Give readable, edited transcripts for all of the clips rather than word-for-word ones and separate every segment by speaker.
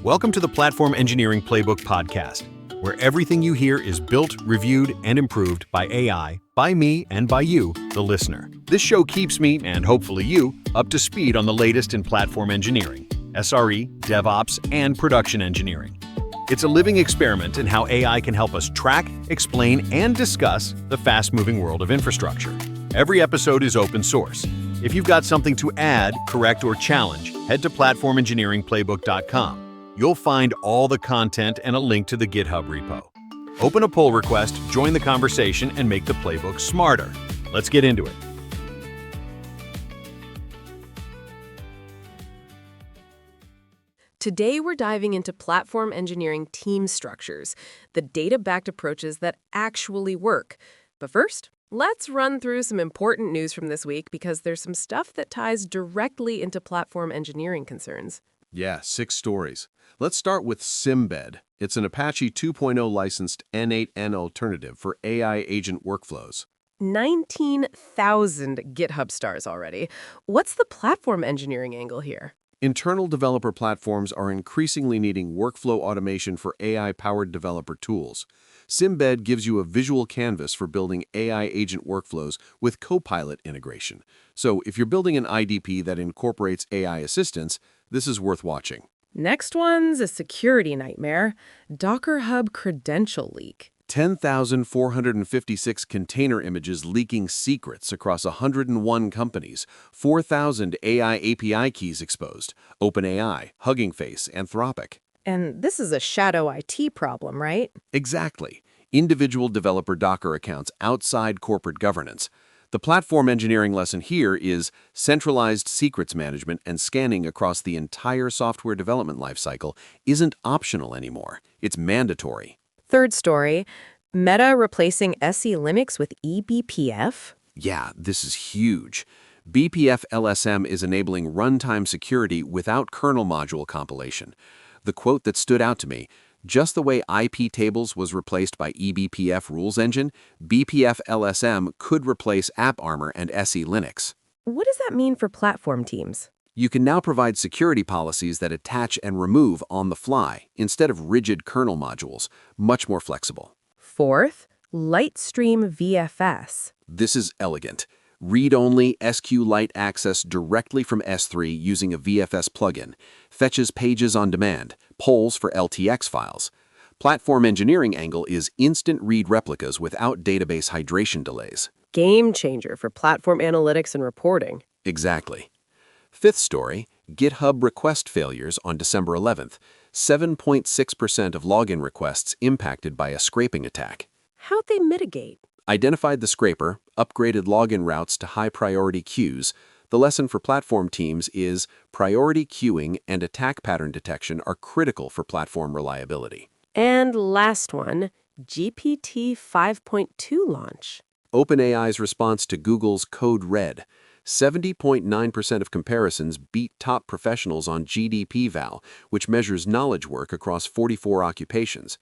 Speaker 1: Welcome to the Platform Engineering Playbook podcast, where everything you hear is built, reviewed, and improved by AI, by me, and by you, the listener. This show keeps me, and hopefully you, up to speed on the latest in platform engineering, SRE, DevOps, and production engineering. It's a living experiment in how AI can help us track, explain, and discuss the fast-moving world of infrastructure. Every episode is open source. If you've got something to add, correct, or challenge, head to platform-engineering-playbook.com. You'll find all the content and a link to the GitHub repo. Open a pull request, join the conversation, and make the playbook smarter. Let's get into it.
Speaker 2: Today, we're diving into platform engineering team structures, the data-backed approaches that actually work. But first, let's run through some important news from this week because there's some stuff that ties directly into platform engineering concerns.
Speaker 3: Yeah, 6 stories. Let's start with Symbed. It's an Apache 2.0 licensed N8N alternative for AI agent workflows.
Speaker 2: 19,000 GitHub stars already. What's the platform engineering angle here?
Speaker 3: Internal developer platforms are increasingly needing workflow automation for AI-powered developer tools. Symbed gives you a visual canvas for building AI agent workflows with Copilot integration. So if you're building an IDP that incorporates AI assistance, this is worth watching.
Speaker 2: Next one's a security nightmare. Docker Hub credential leak.
Speaker 3: 10,456 container images leaking secrets across 101 companies, 4,000 AI API keys exposed, OpenAI, Hugging Face, Anthropic.
Speaker 2: And this is a shadow IT problem, right?
Speaker 3: Exactly. Individual developer Docker accounts outside corporate governance. The platform engineering lesson here is centralized secrets management and scanning across the entire software development lifecycle isn't optional anymore. It's mandatory.
Speaker 2: Third story, Meta replacing SE Linux with eBPF?
Speaker 3: Yeah, this is huge. BPF-LSM is enabling runtime security without kernel module compilation. The quote that stood out to me, just the way IP tables was replaced by eBPF rules engine, BPF-LSM could replace AppArmor and SE Linux.
Speaker 2: What does that mean for platform teams?
Speaker 3: You can now provide security policies that attach and remove on the fly instead of rigid kernel modules, much more flexible.
Speaker 2: Fourth, Litestream VFS.
Speaker 3: This is elegant. Read-only SQLite access directly from S3 using a VFS plugin, fetches pages on demand, polls for LTX files. Platform engineering angle is instant read replicas without database hydration delays.
Speaker 2: Game changer for platform analytics and reporting.
Speaker 3: Exactly. Fifth story, GitHub request failures on December 11th. 7.6% of login requests impacted by a scraping attack.
Speaker 2: How'd they mitigate?
Speaker 3: Identified the scraper, upgraded login routes to high-priority queues. The lesson for platform teams is priority queuing and attack pattern detection are critical for platform reliability.
Speaker 2: And last one, GPT 5.2 launch.
Speaker 3: OpenAI's response to Google's Code Red. 70.9% of comparisons beat top professionals on GDP-Val, which measures knowledge work across 44 occupations.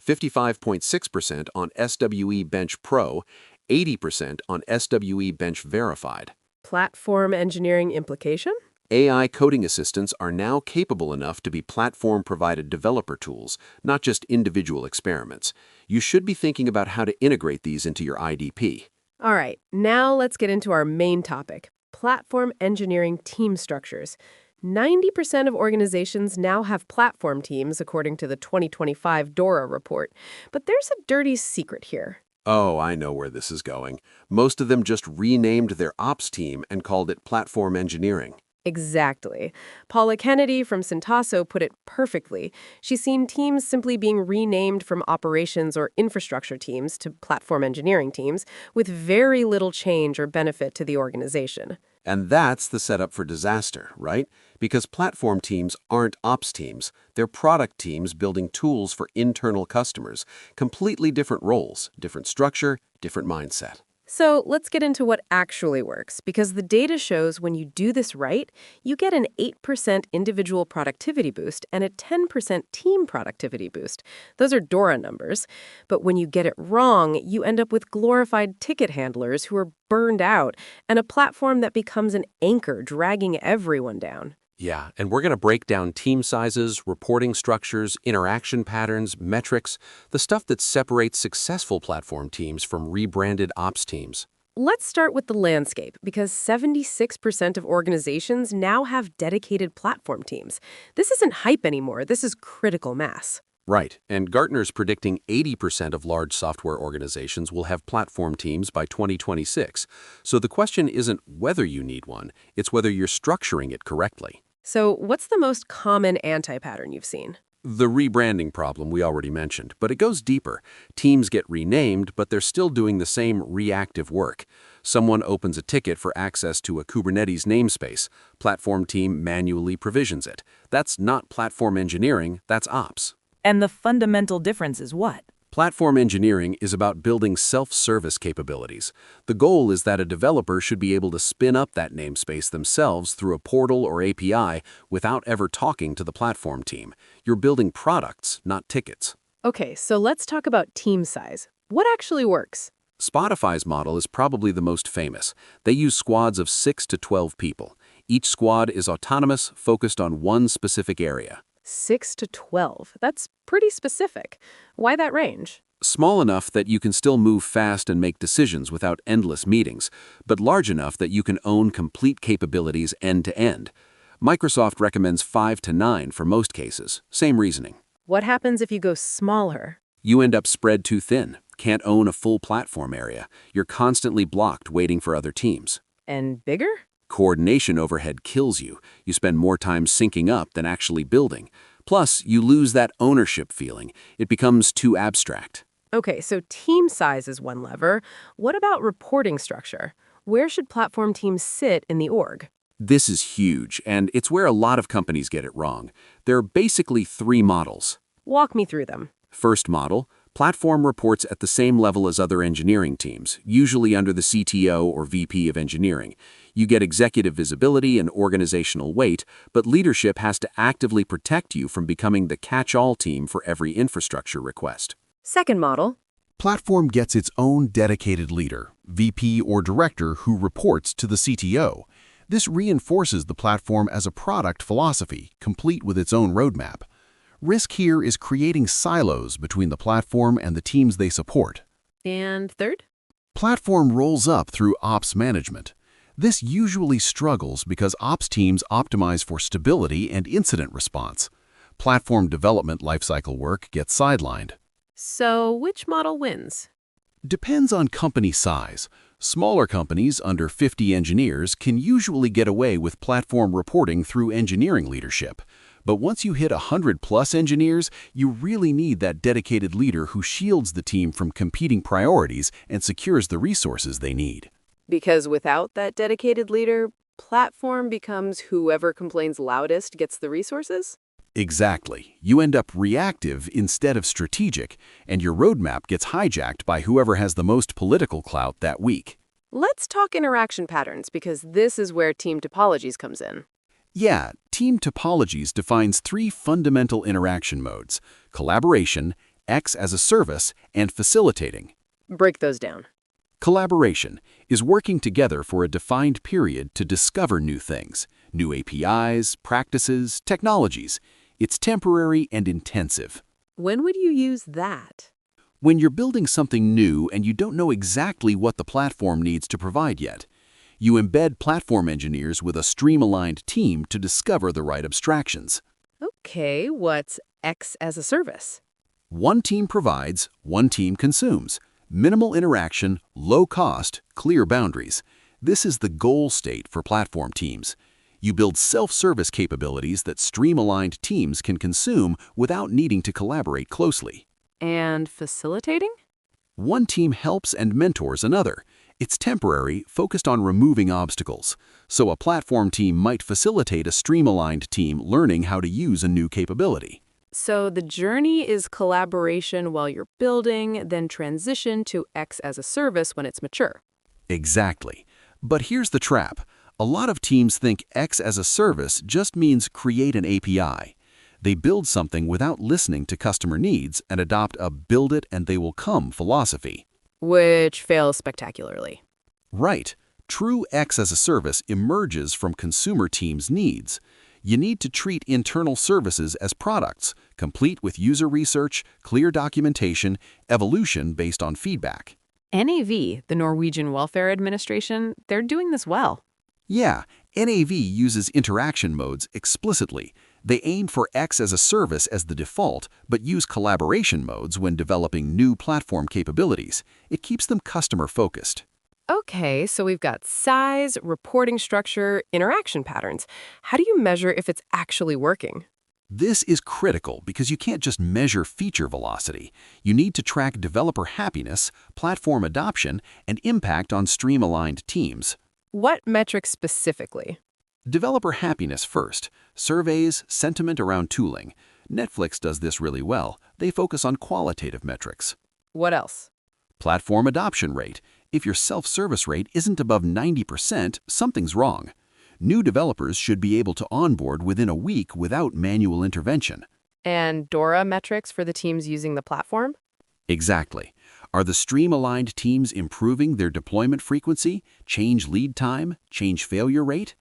Speaker 3: 55.6% on SWE Bench Pro, 80% on SWE Bench Verified.
Speaker 2: Platform engineering implication?
Speaker 3: AI coding assistants are now capable enough to be platform-provided developer tools, not just individual experiments. You should be thinking about how to integrate these into your IDP.
Speaker 2: All right, now let's get into our main topic, platform engineering team structures. 90% of organizations now have platform teams, according to the 2025 DORA report. But there's a dirty secret here.
Speaker 3: Oh, I know where this is going. Most of them just renamed their ops team and called it platform engineering.
Speaker 2: Exactly. Paula Kennedy from Syntasso put it perfectly. She's seen teams simply being renamed from operations or infrastructure teams to platform engineering teams with very little change or benefit to the organization.
Speaker 3: And that's the setup for disaster, right? Because platform teams aren't ops teams. They're product teams building tools for internal customers. Completely different roles, different structure, different mindset.
Speaker 2: So let's get into what actually works, because the data shows when you do this right, you get an 8% individual productivity boost and a 10% team productivity boost. Those are DORA numbers. But when you get it wrong, you end up with glorified ticket handlers who are burned out and a platform that becomes an anchor dragging everyone down.
Speaker 3: Yeah, and we're going to break down team sizes, reporting structures, interaction patterns, metrics, the stuff that separates successful platform teams from rebranded ops teams.
Speaker 2: Let's start with the landscape, because 76% of organizations now have dedicated platform teams. This isn't hype anymore, this is critical mass.
Speaker 3: Right, and Gartner's predicting 80% of large software organizations will have platform teams by 2026. So the question isn't whether you need one, it's whether you're structuring it correctly.
Speaker 2: So what's the most common anti-pattern you've seen?
Speaker 3: The rebranding problem we already mentioned, but it goes deeper. Teams get renamed, but they're still doing the same reactive work. Someone opens a ticket for access to a Kubernetes namespace. Platform team manually provisions it. That's not platform engineering, that's ops.
Speaker 4: And the fundamental difference is what?
Speaker 3: Platform engineering is about building self-service capabilities. The goal is that a developer should be able to spin up that namespace themselves through a portal or API without ever talking to the platform team. You're building products, not tickets.
Speaker 2: Okay, so let's talk about team size. What actually works?
Speaker 3: Spotify's model is probably the most famous. They use squads of 6 to 12 people. Each squad is autonomous, focused on one specific area.
Speaker 2: 6 to 12. That's pretty specific. Why that range?
Speaker 3: Small enough that you can still move fast and make decisions without endless meetings, but large enough that you can own complete capabilities end to end. Microsoft recommends 5 to 9 for most cases. Same reasoning.
Speaker 2: What happens if you go smaller?
Speaker 3: You end up spread too thin, can't own a full platform area. You're constantly blocked waiting for other teams.
Speaker 2: And bigger?
Speaker 3: Coordination overhead kills you. You spend more time syncing up than actually building. Plus, you lose that ownership feeling. It becomes too abstract.
Speaker 2: Okay, so team size is one lever. What about reporting structure? Where should platform teams sit in the org?
Speaker 3: This is huge, and it's where a lot of companies get it wrong. There are basically 3 models.
Speaker 2: Walk me through them.
Speaker 3: First model, platform reports at the same level as other engineering teams, usually under the CTO or VP of engineering. You get executive visibility and organizational weight, but leadership has to actively protect you from becoming the catch-all team for every infrastructure request.
Speaker 2: Second model.
Speaker 5: Platform gets its own dedicated leader, VP or director, who reports to the CTO. This reinforces the platform as a product philosophy, complete with its own roadmap. Risk here is creating silos between the platform and the teams they support.
Speaker 2: And third?
Speaker 5: Platform rolls up through ops management. This usually struggles because ops teams optimize for stability and incident response. Platform development lifecycle work gets sidelined.
Speaker 2: So which model wins?
Speaker 5: Depends on company size. Smaller companies under 50 engineers can usually get away with platform reporting through engineering leadership. But once you hit 100+ engineers, you really need that dedicated leader who shields the team from competing priorities and secures the resources they need.
Speaker 2: Because without that dedicated leader, platform becomes whoever complains loudest gets the resources?
Speaker 5: Exactly. You end up reactive instead of strategic, and your roadmap gets hijacked by whoever has the most political clout that week.
Speaker 2: Let's talk interaction patterns, because this is where team topologies comes in.
Speaker 5: Yeah, Team Topologies defines 3 fundamental interaction modes: collaboration, X as a service, and facilitating.
Speaker 2: Break those down.
Speaker 5: Collaboration is working together for a defined period to discover new things, new APIs, practices, technologies. It's temporary and intensive.
Speaker 2: When would you use that?
Speaker 5: When you're building something new and you don't know exactly what the platform needs to provide yet, you embed platform engineers with a stream-aligned team to discover the right abstractions.
Speaker 2: Okay, what's X as a service?
Speaker 5: One team provides, one team consumes. Minimal interaction, low cost, clear boundaries. This is the goal state for platform teams. You build self-service capabilities that stream-aligned teams can consume without needing to collaborate closely.
Speaker 2: And facilitating?
Speaker 5: One team helps and mentors another. It's temporary, focused on removing obstacles. So a platform team might facilitate a stream-aligned team learning how to use a new capability.
Speaker 2: So the journey is collaboration while you're building, then transition to X as a service when it's mature.
Speaker 5: Exactly. But here's the trap. A lot of teams think X as a service just means create an API. They build something without listening to customer needs and adopt a build it and they will come philosophy.
Speaker 2: Which fails spectacularly.
Speaker 5: Right. True X as a service emerges from consumer teams' needs. You need to treat internal services as products, complete with user research, clear documentation, evolution based on feedback.
Speaker 2: NAV, the Norwegian Welfare Administration, they're doing this well.
Speaker 5: Yeah, NAV uses interaction modes explicitly. They aim for X as a service as the default, but use collaboration modes when developing new platform capabilities. It keeps them customer-focused.
Speaker 2: Okay, so we've got size, reporting structure, interaction patterns. How do you measure if it's actually working?
Speaker 5: This is critical because you can't just measure feature velocity. You need to track developer happiness, platform adoption, and impact on stream-aligned teams.
Speaker 2: What metrics specifically?
Speaker 5: Developer happiness first. Surveys, sentiment around tooling. Netflix does this really well. They focus on qualitative metrics.
Speaker 2: What else?
Speaker 5: Platform adoption rate. If your self-service rate isn't above 90%, something's wrong. New developers should be able to onboard within a week without manual intervention.
Speaker 2: And DORA metrics for the teams using the platform?
Speaker 5: Exactly. Are the stream-aligned teams improving their deployment frequency, change lead time, change failure rate?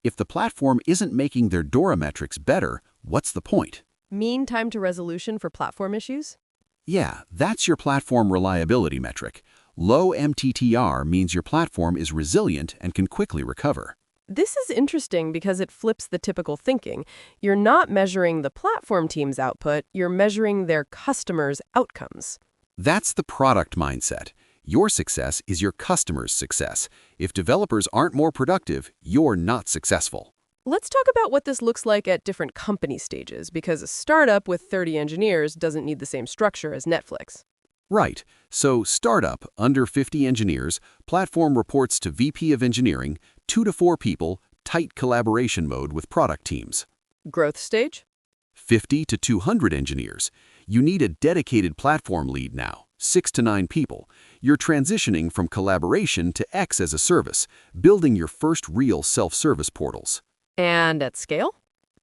Speaker 5: If the platform isn't making their DORA metrics better, what's the point?
Speaker 2: Mean time to resolution for platform issues?
Speaker 5: Yeah, that's your platform reliability metric. Low MTTR means your platform is resilient and can quickly recover.
Speaker 2: This is interesting because it flips the typical thinking. You're not measuring the platform team's output, you're measuring their customers' outcomes.
Speaker 5: That's the product mindset. Your success is your customer's success. If developers aren't more productive, you're not successful.
Speaker 2: Let's talk about what this looks like at different company stages, because a startup with 30 engineers doesn't need the same structure as Netflix.
Speaker 5: Right. So startup, under 50 engineers, platform reports to VP of engineering, 2 to 4 people, tight collaboration mode with product teams.
Speaker 2: Growth stage?
Speaker 5: 50 to 200 engineers. You need a dedicated platform lead now, 6 to 9 people. You're transitioning from collaboration to X as a service, building your first real self-service portals.
Speaker 2: And at scale?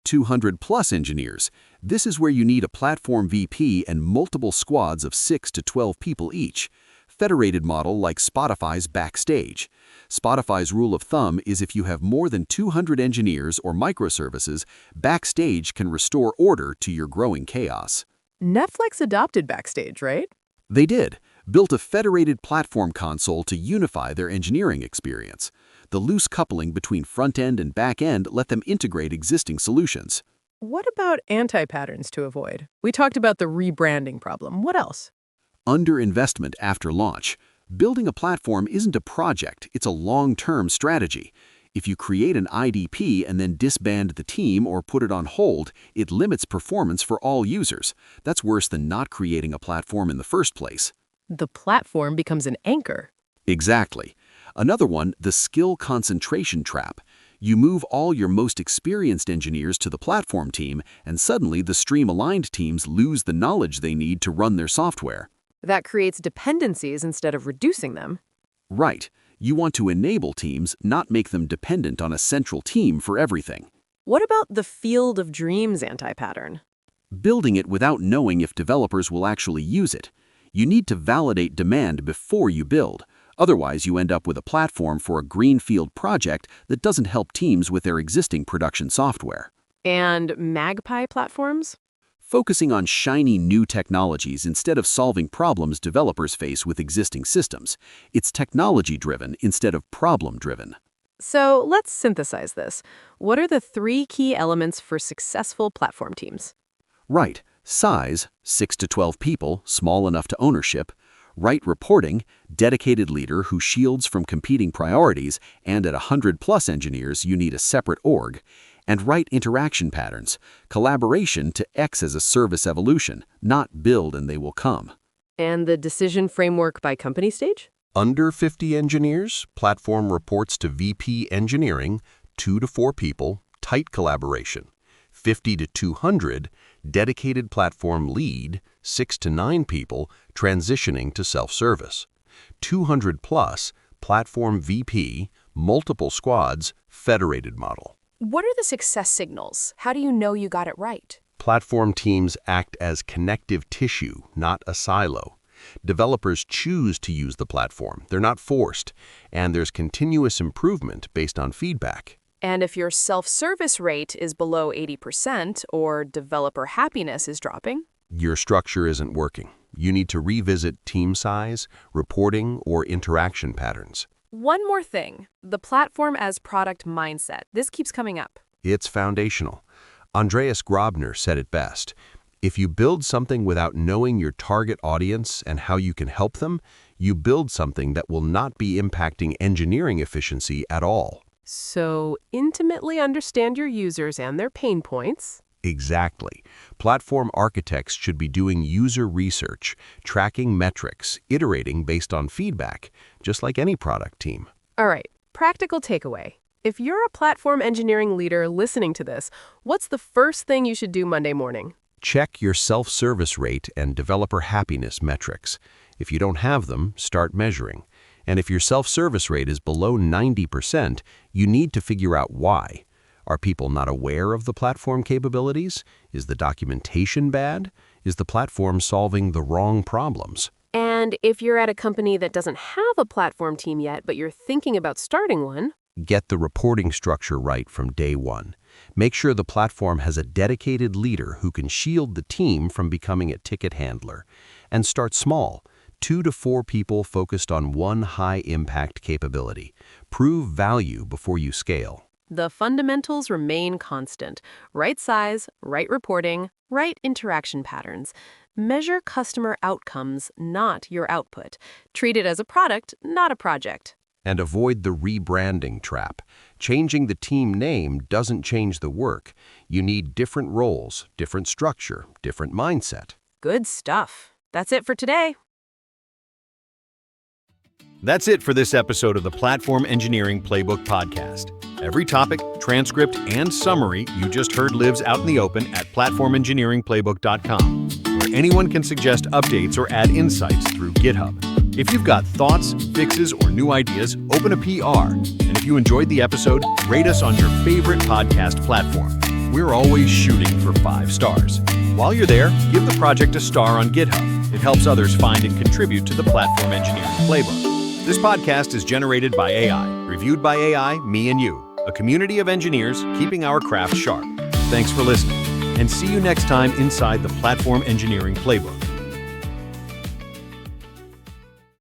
Speaker 5: 200 plus engineers. This is where you need a platform VP and multiple squads of 6 to 12 people each. Federated model like Spotify's Backstage. Spotify's rule of thumb is if you have more than 200 engineers or microservices, Backstage can restore order to your growing chaos.
Speaker 2: Netflix adopted Backstage, right?
Speaker 5: They did. Built a federated platform console to unify their engineering experience. The loose coupling between front-end and back-end let them integrate existing solutions.
Speaker 2: What about anti-patterns to avoid? We talked about the rebranding problem. What else?
Speaker 5: Underinvestment after launch. Building a platform isn't a project, it's a long-term strategy. If you create an IDP and then disband the team or put it on hold, it limits performance for all users. That's worse than not creating a platform in the first place.
Speaker 2: The platform becomes an anchor.
Speaker 5: Exactly. Another one, the skill concentration trap. You move all your most experienced engineers to the platform team, and suddenly the stream-aligned teams lose the knowledge they need to run their software.
Speaker 2: That creates dependencies instead of reducing them.
Speaker 5: Right. You want to enable teams, not make them dependent on a central team for everything.
Speaker 2: What about the field of dreams anti-pattern?
Speaker 5: Building it without knowing if developers will actually use it. You need to validate demand before you build. Otherwise, you end up with a platform for a greenfield project that doesn't help teams with their existing production software.
Speaker 2: And Magpie platforms?
Speaker 5: Focusing on shiny new technologies instead of solving problems developers face with existing systems. It's technology-driven instead of problem-driven.
Speaker 2: So let's synthesize this. What are the 3 key elements for successful platform teams?
Speaker 5: Right. Size, 6 to 12 people, small enough to ownership. Right reporting, dedicated leader who shields from competing priorities, and at 100+ engineers, you need a separate org. And right interaction patterns, collaboration to X as a service evolution, not build and they will come.
Speaker 2: And the decision framework by company stage?
Speaker 1: Under 50 engineers, platform reports to VP engineering, 2 to 4 people, tight collaboration. 50 to 200, dedicated platform lead, 6 to 9 people, transitioning to self-service. 200 plus, platform VP, multiple squads, federated model.
Speaker 6: What are the success signals? How do you know you got it right?
Speaker 1: Platform teams act as connective tissue, not a silo. Developers choose to use the platform, they're not forced, and there's continuous improvement based on feedback.
Speaker 6: And if your self-service rate is below 80% or developer happiness is dropping,
Speaker 3: Your structure isn't working. You need to revisit team size, reporting, or interaction patterns.
Speaker 6: one more thing, the platform as product mindset. This keeps coming up.
Speaker 3: It's foundational. Andreas Grobner said it best. If you build something without knowing your target audience and how you can help them, you build something that will not be impacting engineering efficiency at all.
Speaker 2: So intimately understand your users and their pain points.
Speaker 3: Exactly. Platform architects should be doing user research, tracking metrics, iterating based on feedback, just like any product team.
Speaker 2: All right, practical takeaway. If you're a platform engineering leader listening to this, what's the first thing you should do Monday morning?
Speaker 3: Check your self-service rate and developer happiness metrics. If you don't have them, start measuring. And if your self-service rate is below 90%, you need to figure out why. Are people not aware of the platform capabilities? Is the documentation bad? Is the platform solving the wrong problems?
Speaker 2: And if you're at a company that doesn't have a platform team yet, but you're thinking about starting one,
Speaker 3: Get the reporting structure right from day one. Make sure the platform has a dedicated leader who can shield the team from becoming a ticket handler. And start small, 2 to 4 people focused on one high-impact capability. Prove value before you scale.
Speaker 2: the fundamentals remain constant. Right size, right reporting, right interaction patterns. Measure customer outcomes, not your output. Treat it as a product, not a project.
Speaker 3: And avoid the rebranding trap. Changing the team name doesn't change the work. You need different roles, different structure, different mindset.
Speaker 2: Good stuff. That's it for today.
Speaker 1: That's it for this episode of the Platform Engineering Playbook podcast. Every topic, transcript, and summary you just heard lives out in the open at platform-engineering-playbook.com, where anyone can suggest updates or add insights through GitHub. If you've got thoughts, fixes, or new ideas, open a PR. And if you enjoyed the episode, rate us on your favorite podcast platform. We're always shooting for 5 stars. While you're there, give the project a star on GitHub. It helps others find and contribute to the Platform Engineering Playbook. This podcast is generated by AI, reviewed by AI, me and you, a community of engineers keeping our craft sharp. Thanks for listening, and see you next time inside the Platform Engineering Playbook.